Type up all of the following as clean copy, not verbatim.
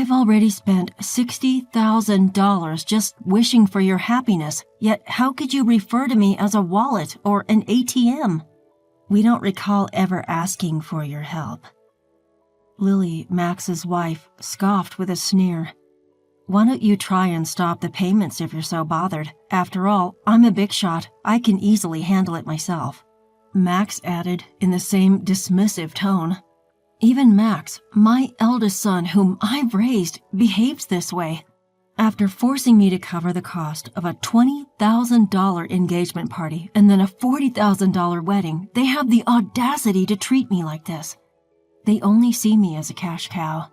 I've already spent $60,000 just wishing for your happiness, yet how could you refer to me as a wallet or an ATM? We don't recall ever asking for your help." Lily, Max's wife, scoffed with a sneer. "Why don't you try and stop the payments if you're so bothered? After all, I'm a big shot. I can easily handle it myself." Max added in the same dismissive tone. "Even Max, my eldest son whom I've raised, behaves this way. After forcing me to cover the cost of a $20,000 engagement party and then a $40,000 wedding, they have the audacity to treat me like this. They only see me as a cash cow.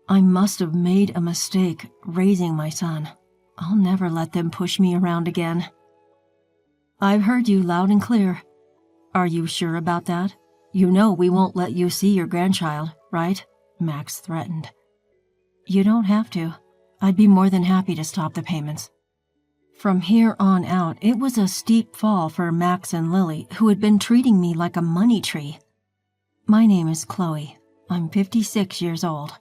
I must have made a mistake raising my son. I'll never let them push me around again." "I've heard you loud and clear. Are you sure about that? You know we won't let you see your grandchild, right?" Max threatened. "You don't have to. I'd be more than happy to stop the payments." From here on out, it was a steep fall for Max and Lily, who had been treating me like a money tree. "My name is Chloe. I'm 56 years old.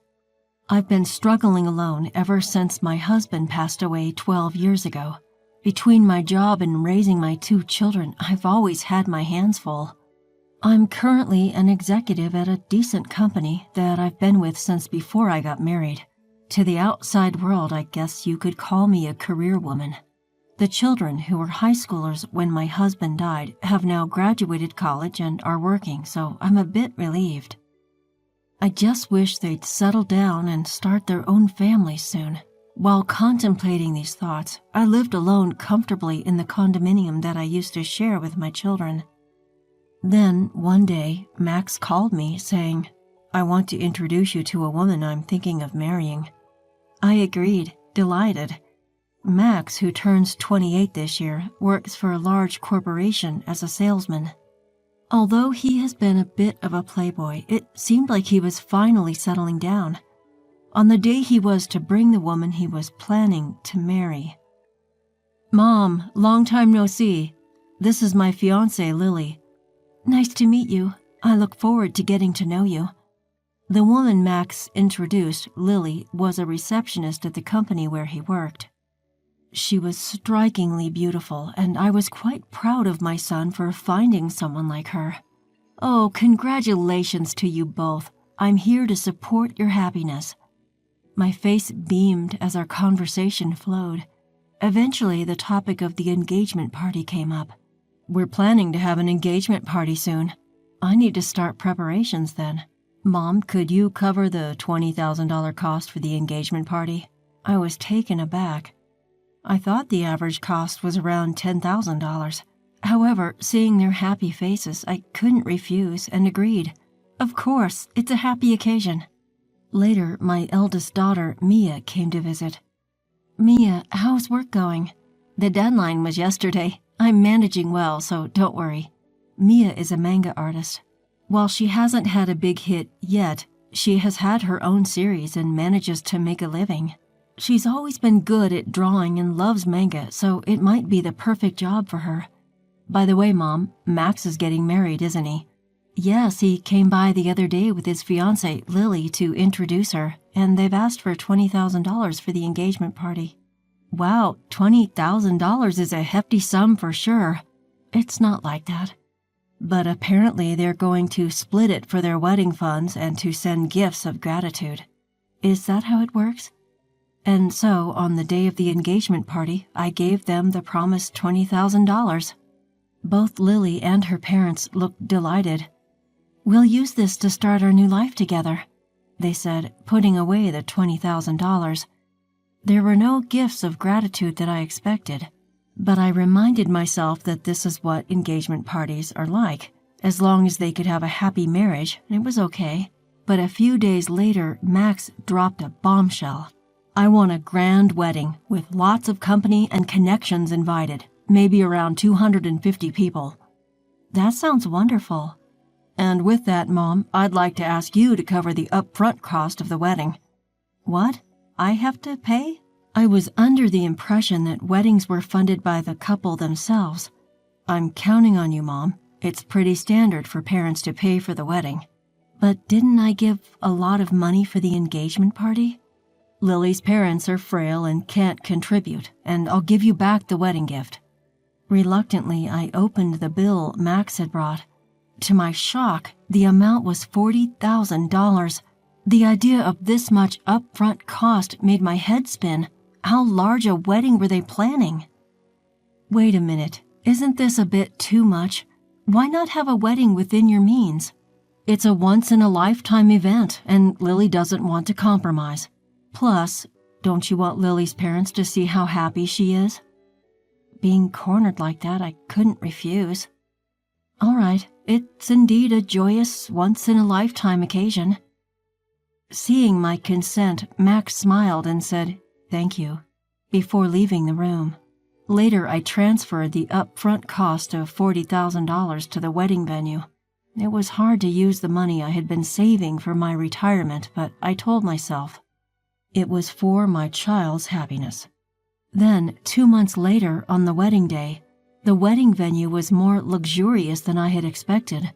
I've been struggling alone ever since my husband passed away 12 years ago. Between my job and raising my 2 children, I've always had my hands full. I'm currently an executive at a decent company that I've been with since before I got married. To the outside world, I guess you could call me a career woman. The children, who were high schoolers when my husband died, have now graduated college and are working, so I'm a bit relieved. I just wish they'd settle down and start their own families soon." While contemplating these thoughts, I lived alone comfortably in the condominium that I used to share with my children. Then, one day, Max called me saying, "I want to introduce you to a woman I'm thinking of marrying." I agreed, delighted. Max, who turns 28 this year, works for a large corporation as a salesman. Although he has been a bit of a playboy, it seemed like he was finally settling down. On the day he was to bring the woman he was planning to marry. "Mom, long time no see. This is my fiancée, Lily." "Nice to meet you. I look forward to getting to know you." The woman Max introduced, Lily, was a receptionist at the company where he worked. She was strikingly beautiful, and I was quite proud of my son for finding someone like her. "Oh, congratulations to you both. I'm here to support your happiness." My face beamed as our conversation flowed. Eventually, the topic of the engagement party came up. "We're planning to have an engagement party soon. I need to start preparations then. Mom, could you cover the $20,000 cost for the engagement party?" I was taken aback. I thought the average cost was around $10,000. However, seeing their happy faces, I couldn't refuse and agreed. Of course, it's a happy occasion. Later, my eldest daughter, Mia, came to visit. "Mia, how's work going?" "The deadline was yesterday. I'm managing well, so don't worry." Mia is a manga artist. While she hasn't had a big hit yet, she has had her own series and manages to make a living. She's always been good at drawing and loves manga, so it might be the perfect job for her. By the way, Mom, Max is getting married, isn't he? Yes, he came by the other day with his fiancée, Lily, to introduce her, and they've asked for $20,000 for the engagement party. Wow, $20,000 is a hefty sum for sure. It's not like that. But apparently they're going to split it for their wedding funds and to send gifts of gratitude. Is that how it works? And so, on the day of the engagement party, I gave them the promised $20,000. Both Lily and her parents looked delighted. "We'll use this to start our new life together," they said, putting away the $20,000. There were no gifts of gratitude that I expected, but I reminded myself that this is what engagement parties are like. As long as they could have a happy marriage, it was okay. But a few days later, Max dropped a bombshell. "I want a grand wedding with lots of company and connections invited, maybe around 250 people." That sounds wonderful. "And with that, Mom, I'd like to ask you to cover the upfront cost of the wedding." "What? I have to pay?" I was under the impression that weddings were funded by the couple themselves. "I'm counting on you, Mom. It's pretty standard for parents to pay for the wedding." "But didn't I give a lot of money for the engagement party?" Lily's parents are frail and can't contribute, and I'll give you back the wedding gift." Reluctantly, I opened the bill Max had brought. To my shock, the amount was $40,000. The idea of this much upfront cost made my head spin. How large a wedding were they planning? Wait a minute, isn't this a bit too much? Why not have a wedding within your means? It's a once-in-a-lifetime event, and Lily doesn't want to compromise. Plus, don't you want Lily's parents to see how happy she is? Being cornered like that, I couldn't refuse. All right, it's indeed a joyous, once-in-a-lifetime occasion. Seeing my consent, Max smiled and said, "Thank you," before leaving the room. Later, I transferred the upfront cost of $40,000 to the wedding venue. It was hard to use the money I had been saving for my retirement, but I told myself it was for my child's happiness. Then, 2 months later, on the wedding day, the wedding venue was more luxurious than I had expected.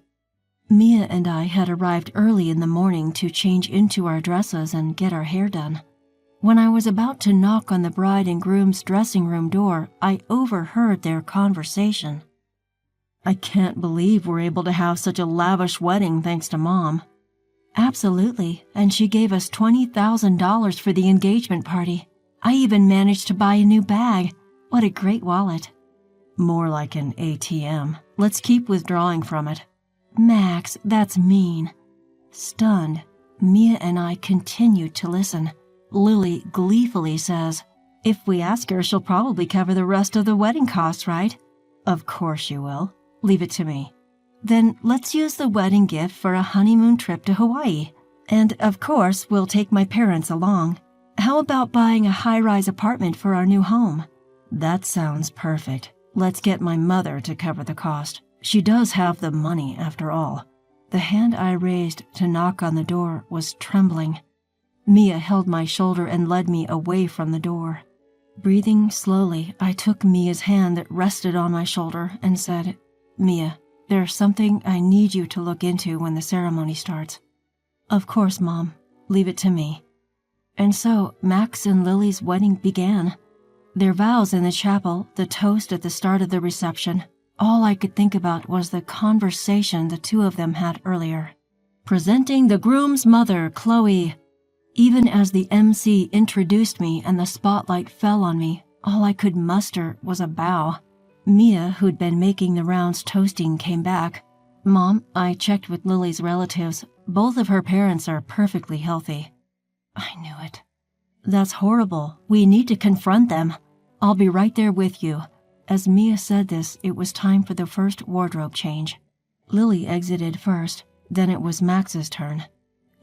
Mia and I had arrived early in the morning to change into our dresses and get our hair done. When I was about to knock on the bride and groom's dressing room door, I overheard their conversation. "I can't believe we're able to have such a lavish wedding thanks to Mom." "Absolutely, and she gave us $20,000 for the engagement party. I even managed to buy a new bag. What a great wallet." "More like an ATM. Let's keep withdrawing from it." "Max, that's mean." Stunned, Mia and I continued to listen. Lily gleefully says, "If we ask her, she'll probably cover the rest of the wedding costs, right?" "Of course she will. Leave it to me." "Then let's use the wedding gift for a honeymoon trip to Hawaii. And, of course, we'll take my parents along. How about buying a high-rise apartment for our new home?" "That sounds perfect. Let's get my mother to cover the cost. She does have the money, after all." The hand I raised to knock on the door was trembling. Mia held my shoulder and led me away from the door. Breathing slowly, I took Mia's hand that rested on my shoulder and said, "Mia, there's something I need you to look into when the ceremony starts." "Of course, Mom. Leave it to me." And so Max and Lily's wedding began. Their vows in the chapel, the toast at the start of the reception. All I could think about was the conversation the two of them had earlier. "Presenting the groom's mother, Chloe." Even as the MC introduced me and the spotlight fell on me, all I could muster was a bow. Mia, who'd been making the rounds toasting, came back. "Mom, I checked with Lily's relatives. Both of her parents are perfectly healthy." I knew it. "That's horrible. We need to confront them. I'll be right there with you." As Mia said this, it was time for the first wardrobe change. Lily exited first, then it was Max's turn.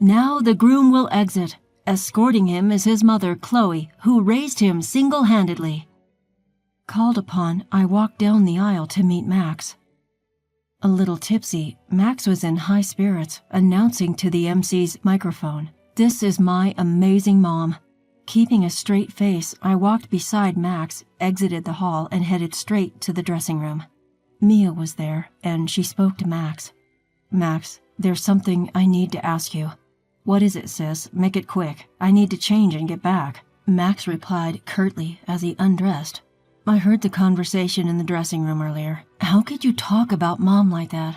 "Now the groom will exit. Escorting him is his mother, Chloe, who raised him single-handedly." Called upon, I walked down the aisle to meet Max. A little tipsy, Max was in high spirits, announcing to the MC's microphone, "This is my amazing mom." Keeping a straight face, I walked beside Max, exited the hall, and headed straight to the dressing room. Mia was there, and she spoke to Max. "Max, there's something I need to ask you." "What is it, sis? Make it quick. I need to change and get back." Max replied curtly as he undressed. "I heard the conversation in the dressing room earlier. How could you talk about Mom like that?"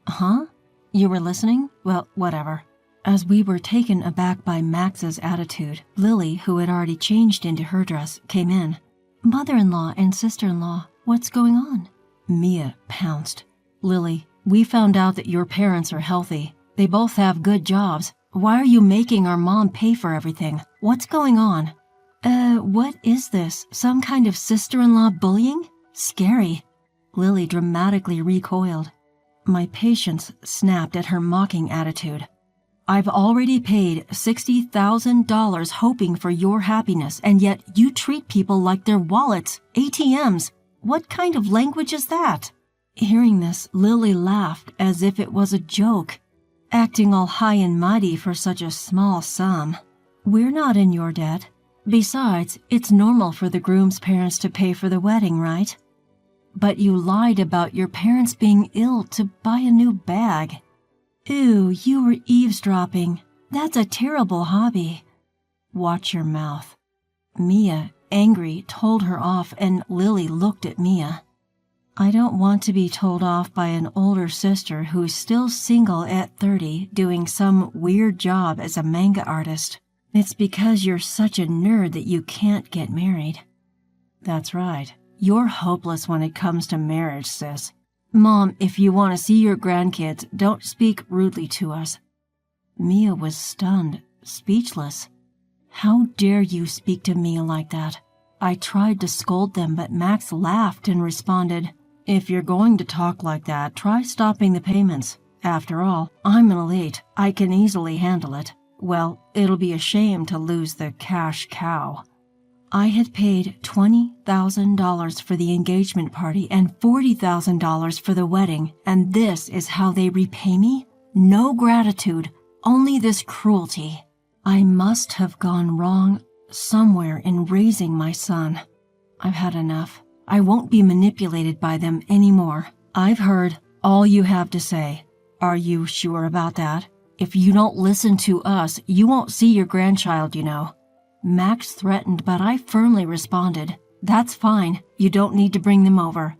"Huh? You were listening? Well, whatever." As we were taken aback by Max's attitude, Lily, who had already changed into her dress, came in. "Mother-in-law and sister-in-law, what's going on?" Mia pounced. "Lily, we found out that your parents are healthy. They both have good jobs. Why are you making our mom pay for everything? What's going on?" What is this? Some kind of sister-in-law bullying? Scary." Lily dramatically recoiled. My patience snapped at her mocking attitude. "I've already paid $60,000 hoping for your happiness, and yet you treat people like they're wallets, ATMs. What kind of language is that?" Hearing this, Lily laughed as if it was a joke. "Acting all high and mighty for such a small sum. We're not in your debt. Besides, it's normal for the groom's parents to pay for the wedding, right? But you lied about your parents being ill to buy a new bag. Ew, you were eavesdropping. That's a terrible hobby." Watch your mouth." Mia, angry, told her off, and Lily looked at Mia. "I don't want to be told off by an older sister who's still single at 30 doing some weird job as a manga artist. It's because you're such a nerd that you can't get married." "That's right. You're hopeless when it comes to marriage, sis. Mom, if you want to see your grandkids, don't speak rudely to us." Mia was stunned, speechless. "How dare you speak to Mia like that?" I tried to scold them, but Max laughed and responded, "If you're going to talk like that, try stopping the payments. After all, I'm an elite. I can easily handle it. Well, it'll be a shame to lose the cash cow." I had paid $20,000 for the engagement party and $40,000 for the wedding, and this is how they repay me? No gratitude, only this cruelty. I must have gone wrong somewhere in raising my son. I've had enough. I won't be manipulated by them anymore. I've heard all you have to say. Are you sure about that? If you don't listen to us, you won't see your grandchild, you know. Max threatened, but I firmly responded, "That's fine. You don't need to bring them over.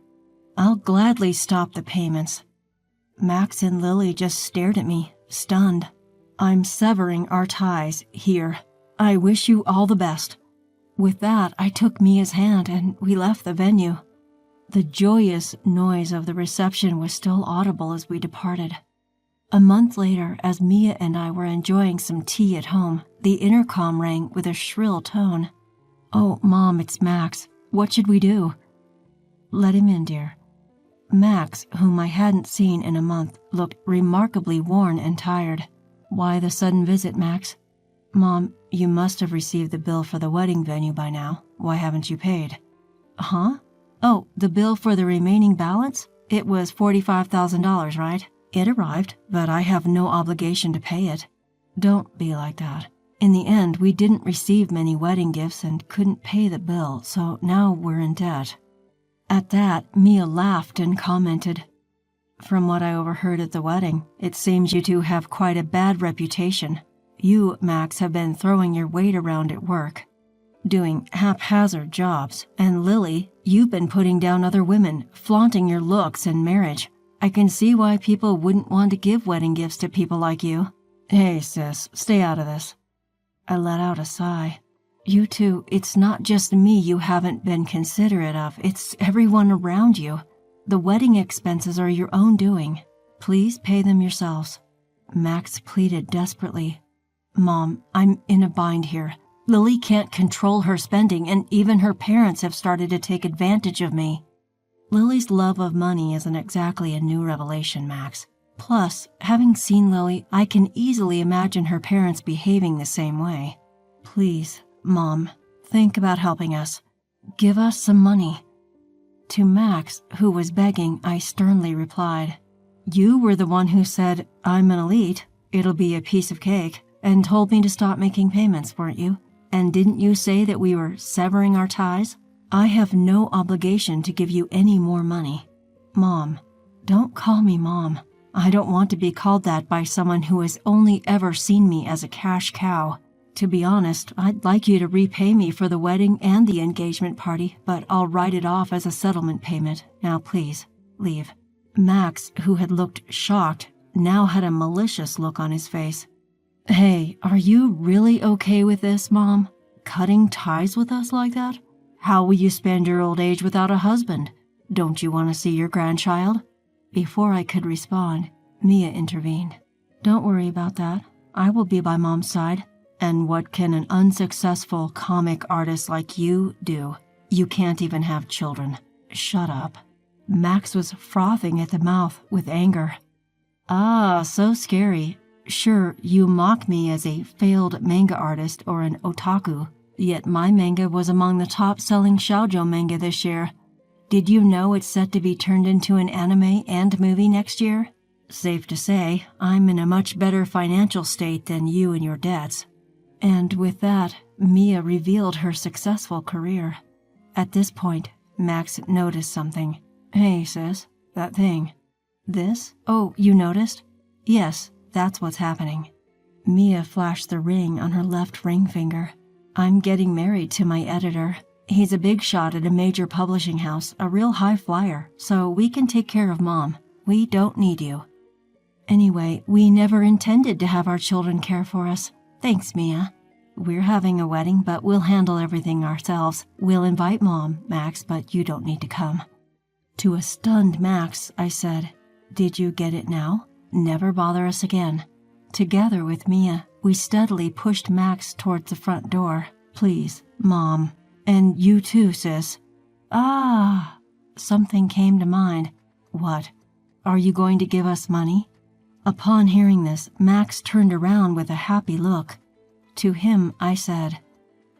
I'll gladly stop the payments." Max and Lily just stared at me, stunned. "I'm severing our ties here. I wish you all the best." With that, I took Mia's hand and we left the venue. The joyous noise of the reception was still audible as we departed. A month later, as Mia and I were enjoying some tea at home, the intercom rang with a shrill tone. "Oh, Mom, it's Max. What should we do?" "Let him in, dear." Max, whom I hadn't seen in a month, looked remarkably worn and tired. "Why the sudden visit, Max?" "Mom, you must have received the bill for the wedding venue by now. Why haven't you paid?" "Huh? Oh, the bill for the remaining balance? It was $45,000, right? It arrived, but I have no obligation to pay it." "Don't be like that. In the end, we didn't receive many wedding gifts and couldn't pay the bill, so now we're in debt." At that, Mia laughed and commented, "From what I overheard at the wedding, it seems you two have quite a bad reputation. You, Max, have been throwing your weight around at work, doing haphazard jobs, and Lily, you've been putting down other women, flaunting your looks and marriage. I can see why people wouldn't want to give wedding gifts to people like you. Hey, sis, stay out of this." I let out a sigh. "You two, it's not just me you haven't been considerate of, it's everyone around you. The wedding expenses are your own doing. Please pay them yourselves." Max pleaded desperately. "Mom, I'm in a bind here. Lily can't control her spending, and even her parents have started to take advantage of me." Lily's love of money isn't exactly a new revelation, Max. Plus, having seen Lily, I can easily imagine her parents behaving the same way. "Please, Mom, think about helping us. Give us some money." To Max, who was begging, I sternly replied, "You were the one who said, 'I'm an elite, it'll be a piece of cake,' and told me to stop making payments, weren't you? And didn't you say that we were severing our ties? I have no obligation to give you any more money." "Mom, don't call me Mom. I don't want to be called that by someone who has only ever seen me as a cash cow. To be honest, I'd like you to repay me for the wedding and the engagement party, but I'll write it off as a settlement payment. Now please, leave." Max, who had looked shocked, now had a malicious look on his face. "Hey, are you really okay with this, Mom? Cutting ties with us like that? How will you spend your old age without a husband? Don't you want to see your grandchild?" Before I could respond, Mia intervened. "Don't worry about that. I will be by Mom's side. And what can an unsuccessful comic artist like you do? You can't even have children. Shut up." Max was frothing at the mouth with anger. "Ah, so scary. Sure, you mock me as a failed manga artist or an otaku, yet my manga was among the top-selling shoujo manga this year. Did you know it's set to be turned into an anime and movie next year? Safe to say, I'm in a much better financial state than you and your debts." And with that, Mia revealed her successful career. At this point, Max noticed something. "Hey, sis, that thing." "This? Oh, you noticed?" "Yes, that's what's happening." Mia flashed the ring on her left ring finger. I'm getting married to my editor. He's a big shot at a major publishing house, a real high flyer, so we can take care of Mom. We don't need you. Anyway, we never intended to have our children care for us. Thanks, Mia. We're having a wedding, but we'll handle everything ourselves. We'll invite Mom, Max, but you don't need to come." To a stunned Max, I said, "Did you get it now? Never bother us again." Together with Mia, we steadily pushed Max towards the front door. "Please, Mom. And you too, sis." "Ah!" Something came to mind. "What? Are you going to give us money?" Upon hearing this, Max turned around with a happy look. To him, I said,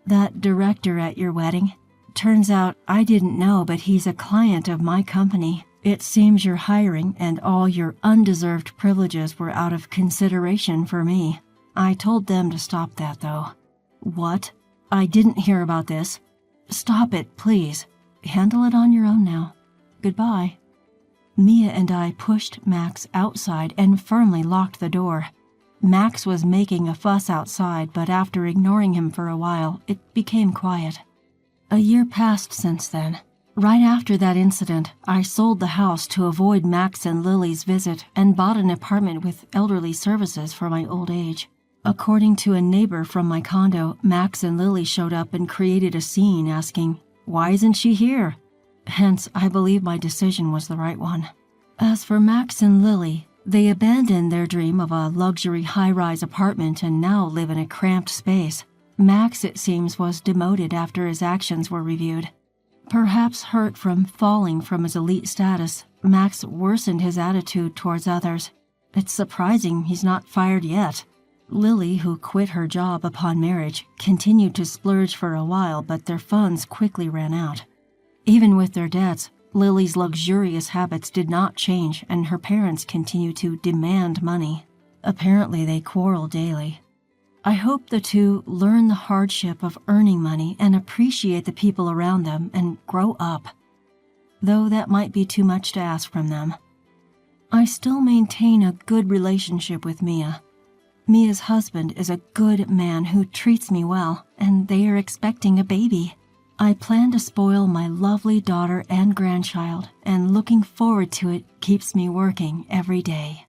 "That director at your wedding? Turns out I didn't know, but he's a client of my company. It seems your hiring and all your undeserved privileges were out of consideration for me. I told them to stop that, though." "What? I didn't hear about this." "Stop it, please. Handle it on your own now. Goodbye." Mia and I pushed Max outside and firmly locked the door. Max was making a fuss outside, but after ignoring him for a while, it became quiet. A year passed since then. Right after that incident, I sold the house to avoid Max and Lily's visit and bought an apartment with elderly services for my old age. According to a neighbor from my condo, Max and Lily showed up and created a scene asking, "Why isn't she here?" Hence, I believe my decision was the right one. As for Max and Lily, they abandoned their dream of a luxury high-rise apartment and now live in a cramped space. Max, it seems, was demoted after his actions were reviewed. Perhaps hurt from falling from his elite status, Max worsened his attitude towards others. It's surprising he's not fired yet. Lily, who quit her job upon marriage, continued to splurge for a while, but their funds quickly ran out. Even with their debts, Lily's luxurious habits did not change, and her parents continued to demand money. Apparently, they quarrel daily. I hope the two learn the hardship of earning money and appreciate the people around them and grow up. Though that might be too much to ask from them. I still maintain a good relationship with Mia. Mia's husband is a good man who treats me well, and they are expecting a baby. I plan to spoil my lovely daughter and grandchild, and looking forward to it keeps me working every day.